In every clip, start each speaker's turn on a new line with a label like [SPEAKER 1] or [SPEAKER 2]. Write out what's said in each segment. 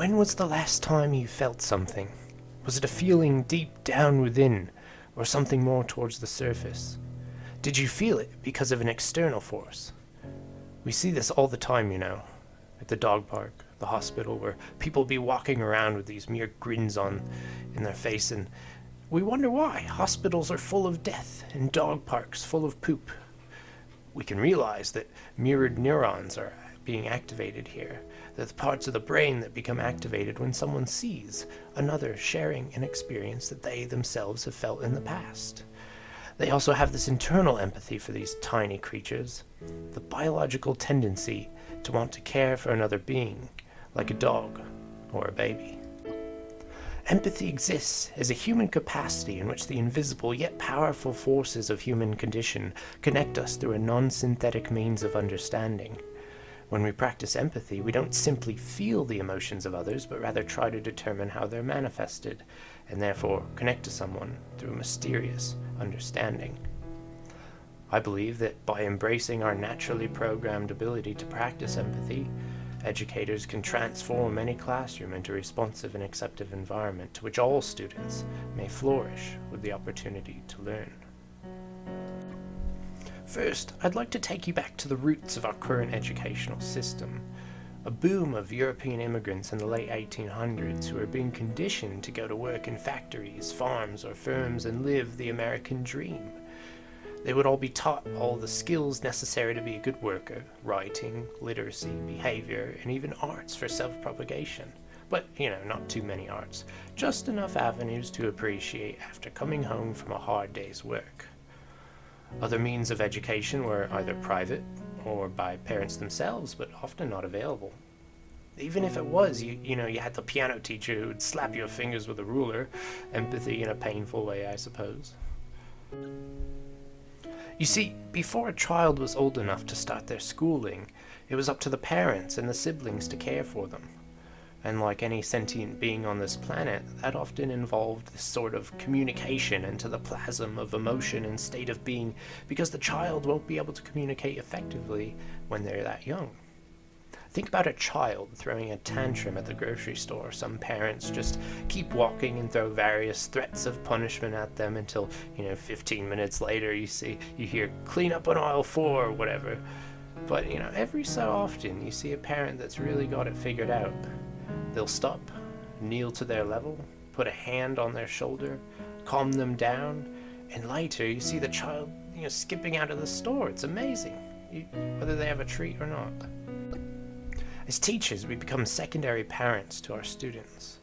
[SPEAKER 1] When was the last time you felt something? Was it a feeling deep down within, or something more towards the surface? Did you feel it because of an external force? We see this all the time, at the dog park, the hospital, where people be walking around with these mere grins in their face, and we wonder why. Hospitals are full of death, and dog parks full of poop. We can realize that mirrored neurons are being activated here. They're the parts of the brain that become activated when someone sees another sharing an experience that they themselves have felt in the past. They also have this internal empathy for these tiny creatures, the biological tendency to want to care for another being, like a dog or a baby. Empathy exists as a human capacity in which the invisible yet powerful forces of human condition connect us through a non-synthetic means of understanding. When we practice empathy, we don't simply feel the emotions of others, but rather try to determine how they're manifested, and therefore connect to someone through a mysterious understanding. I believe that by embracing our naturally programmed ability to practice empathy, educators can transform any classroom into a responsive and acceptive environment to which all students may flourish with the opportunity to learn. First, I'd like to take you back to the roots of our current educational system. A boom of European immigrants in the late 1800s who were being conditioned to go to work in factories, farms, or firms and live the American dream. They would all be taught all the skills necessary to be a good worker: writing, literacy, behavior, and even arts for self-propagation. But, not too many arts. Just enough avenues to appreciate after coming home from a hard day's work. Other means of education were either private or by parents themselves, but often not available. Even if it was, you had the piano teacher who would slap your fingers with a ruler. Empathy in a painful way, I suppose. You see, before a child was old enough to start their schooling, it was up to the parents and the siblings to care for them. And like any sentient being on this planet, that often involved this sort of communication into the plasm of emotion and state of being, because the child won't be able to communicate effectively when they're that young. Think about a child throwing a tantrum at the grocery store. Some parents just keep walking and throw various threats of punishment at them until, 15 minutes later you hear, "Clean up on aisle 4" or whatever. But, every so often you see a parent that's really got it figured out. They'll stop, kneel to their level, put a hand on their shoulder, calm them down, and later you see the child, skipping out of the store. It's amazing, whether they have a treat or not. As teachers, we become secondary parents to our students.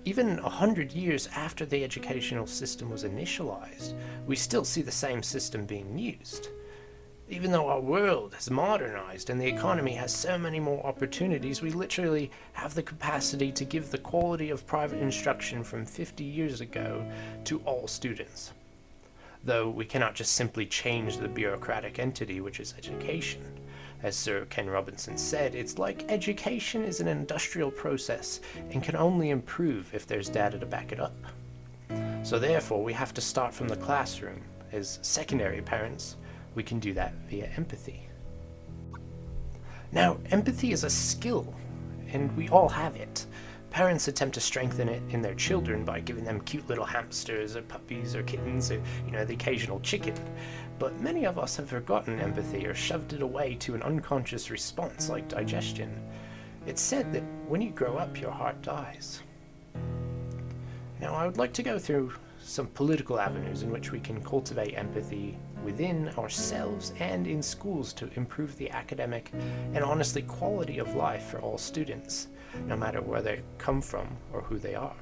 [SPEAKER 1] Even 100 years after the educational system was initialized, we still see the same system being used. Even though our world has modernized and the economy has so many more opportunities, we literally have the capacity to give the quality of private instruction from 50 years ago to all students. Though we cannot just simply change the bureaucratic entity which is education. As Sir Ken Robinson said, it's like education is an industrial process and can only improve if there's data to back it up. So therefore, we have to start from the classroom. As secondary parents, we can do that via empathy. Now, empathy is a skill, and we all have it. Parents attempt to strengthen it in their children by giving them cute little hamsters or puppies or kittens or, the occasional chicken. But many of us have forgotten empathy or shoved it away to an unconscious response like digestion. It's said that when you grow up, your heart dies. Now, I would like to go through some political avenues in which we can cultivate empathy within ourselves and in schools to improve the academic and honestly quality of life for all students, no matter where they come from or who they are.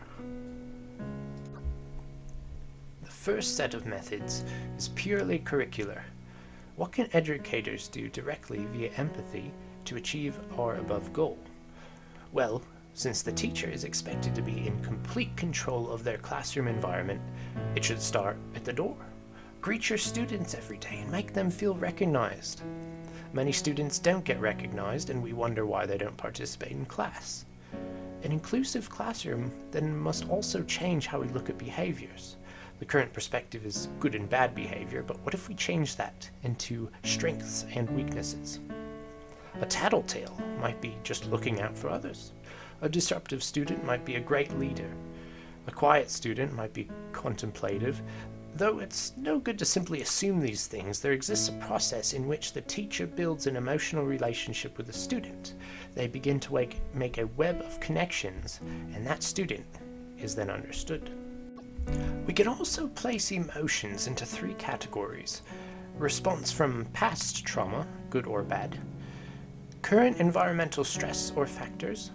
[SPEAKER 1] The first set of methods is purely curricular. What can educators do directly via empathy to achieve our above goal? Well, since the teacher is expected to be in complete control of their classroom environment, it should start at the door. Greet your students every day and make them feel recognized. Many students don't get recognized, and we wonder why they don't participate in class. An inclusive classroom then must also change how we look at behaviors. The current perspective is good and bad behavior, but what if we change that into strengths and weaknesses? A tattletale might be just looking out for others, A disruptive student might be a great leader. A quiet student might be contemplative. Though it's no good to simply assume these things, there exists a process in which the teacher builds an emotional relationship with the student. They begin to make a web of connections, and that student is then understood. We can also place emotions into 3 categories: response from past trauma, good or bad, current environmental stress or factors,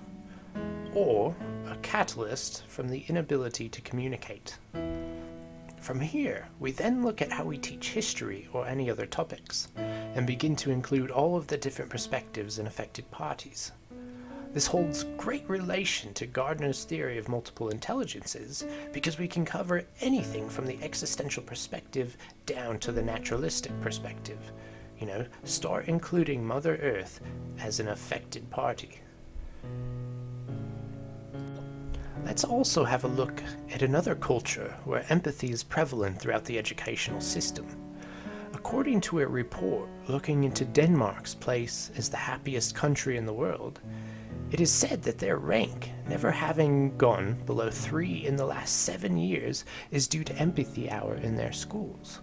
[SPEAKER 1] or a catalyst from the inability to communicate. From here, we then look at how we teach history or any other topics, and begin to include all of the different perspectives and affected parties. This holds great relation to Gardner's theory of multiple intelligences, because we can cover anything from the existential perspective down to the naturalistic perspective. Start including Mother Earth as an affected party. Let's also have a look at another culture where empathy is prevalent throughout the educational system. According to a report looking into Denmark's place as the happiest country in the world, it is said that their rank, never having gone below 3 in the last 7 years, is due to empathy hour in their schools.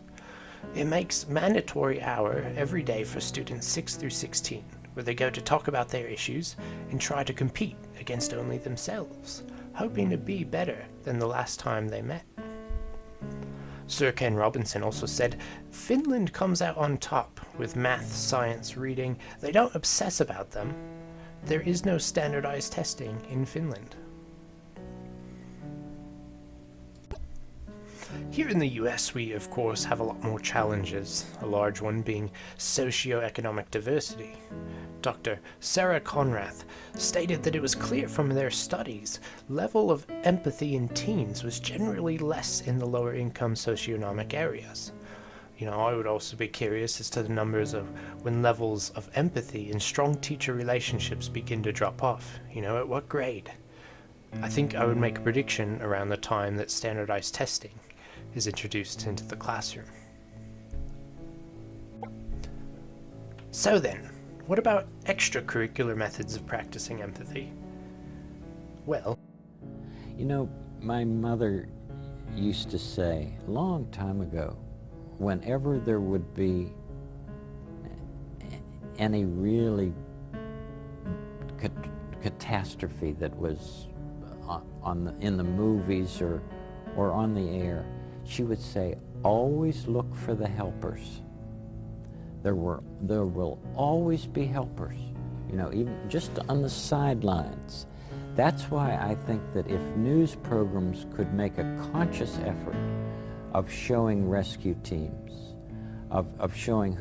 [SPEAKER 1] It makes mandatory hour every day for students 6 through 16, where they go to talk about their issues and try to compete against only themselves, hoping to be better than the last time they met. Sir Ken Robinson also said, Finland comes out on top with math, science, reading. They don't obsess about them. There is no standardized testing in Finland. Here in the US, we of course have a lot more challenges, a large one being socioeconomic diversity. Dr. Sarah Conrath stated that it was clear from their studies, level of empathy in teens was generally less in the lower income socioeconomic areas. I would also be curious as to the numbers of when levels of empathy and strong teacher relationships begin to drop off. At what grade? I think I would make a prediction around the time that standardized testing is introduced into the classroom. So then, what about extracurricular methods of practicing empathy? Well,
[SPEAKER 2] my mother used to say a long time ago, whenever there would be any really catastrophe that was in the movies or on the air, she would say, always look for the helpers. There will always be helpers, even just on the sidelines. That's why I think that if news programs could make a conscious effort of showing rescue teams, of showing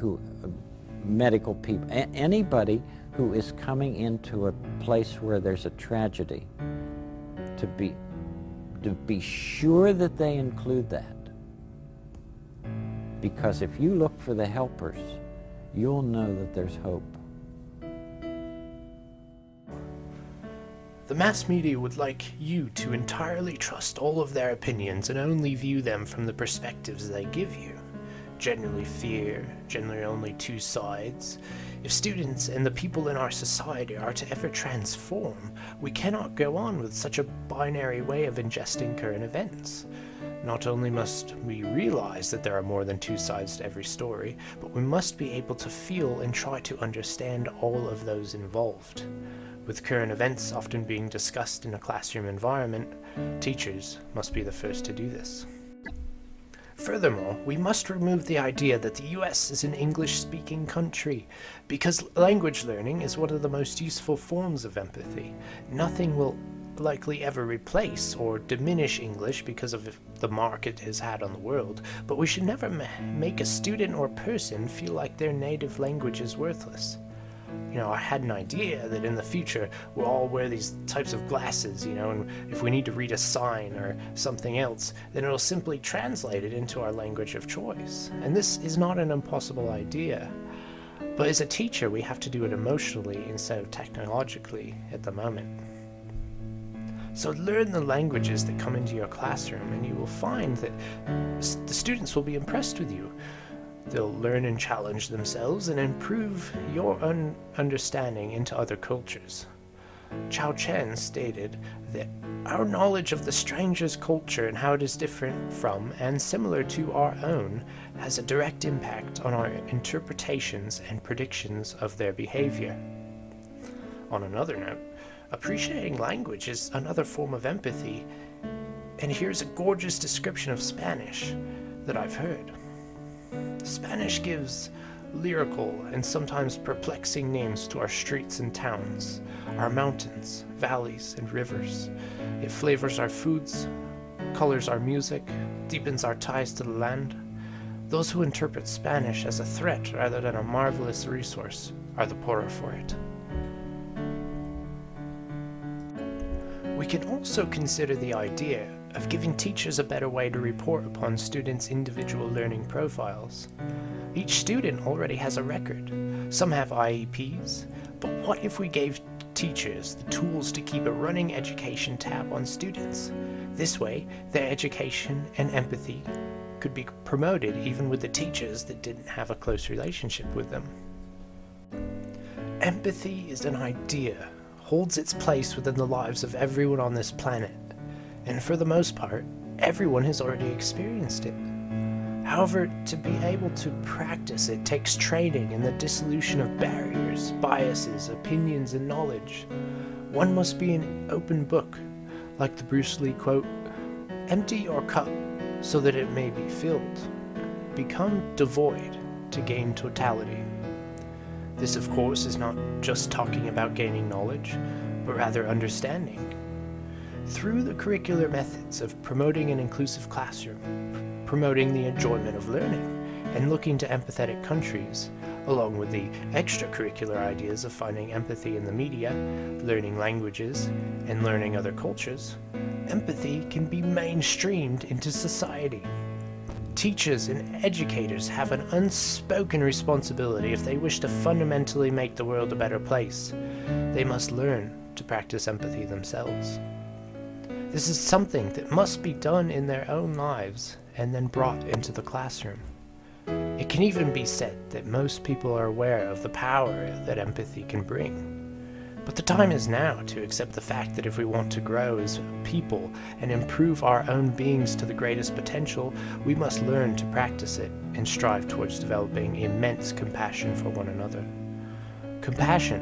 [SPEAKER 2] medical people, anybody who is coming into a place where there's a tragedy, to be sure that they include that. Because if you look for the helpers, you'll know that there's hope.
[SPEAKER 1] The mass media would like you to entirely trust all of their opinions and only view them from the perspectives they give you. Generally fear, generally only 2 sides. If students and the people in our society are to ever transform, we cannot go on with such a binary way of ingesting current events. Not only must we realize that there are more than 2 sides to every story, but we must be able to feel and try to understand all of those involved. With current events often being discussed in a classroom environment, teachers must be the first to do this. Furthermore, we must remove the idea that the US is an English-speaking country, because language learning is one of the most useful forms of empathy. Nothing will likely ever replace or diminish English because of the mark it has had on the world, but we should never make a student or person feel like their native language is worthless. I had an idea that in the future we'll all wear these types of glasses, and if we need to read a sign or something else, then it'll simply translate it into our language of choice. And this is not an impossible idea. But as a teacher, we have to do it emotionally instead of technologically at the moment. So learn the languages that come into your classroom, and you will find that the students will be impressed with you. They'll learn and challenge themselves and improve your understanding into other cultures. Chao Chen stated that our knowledge of the stranger's culture and how it is different from and similar to our own has a direct impact on our interpretations and predictions of their behavior. On another note, appreciating language is another form of empathy, and here's a gorgeous description of Spanish that I've heard. Spanish gives lyrical and sometimes perplexing names to our streets and towns, our mountains, valleys, and rivers. It flavors our foods, colors our music, deepens our ties to the land. Those who interpret Spanish as a threat rather than a marvelous resource are the poorer for it. We can also consider the idea of giving teachers a better way to report upon students' individual learning profiles. Each student already has a record. Some have IEPs, but what if we gave teachers the tools to keep a running education tab on students? This way, their education and empathy could be promoted even with the teachers that didn't have a close relationship with them. Empathy is an idea, holds its place within the lives of everyone on this planet, and for the most part, everyone has already experienced it. However, to be able to practice it takes training in the dissolution of barriers, biases, opinions, and knowledge. One must be an open book, like the Bruce Lee quote, "Empty your cup so that it may be filled. Become devoid to gain totality." This, of course, is not just talking about gaining knowledge, but rather understanding. Through the curricular methods of promoting an inclusive classroom, promoting the enjoyment of learning, and looking to empathetic countries, along with the extracurricular ideas of finding empathy in the media, learning languages, and learning other cultures, empathy can be mainstreamed into society. Teachers and educators have an unspoken responsibility if they wish to fundamentally make the world a better place. They must learn to practice empathy themselves. This is something that must be done in their own lives and then brought into the classroom. It can even be said that most people are aware of the power that empathy can bring. But the time is now to accept the fact that if we want to grow as people and improve our own beings to the greatest potential, we must learn to practice it and strive towards developing immense compassion for one another. Compassion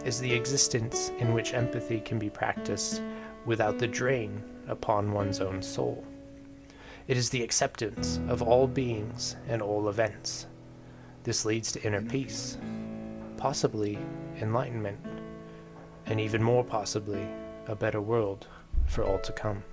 [SPEAKER 1] is the existence in which empathy can be practiced without the drain upon one's own soul. It is the acceptance of all beings and all events. This leads to inner peace, possibly enlightenment, and even more possibly, a better world for all to come.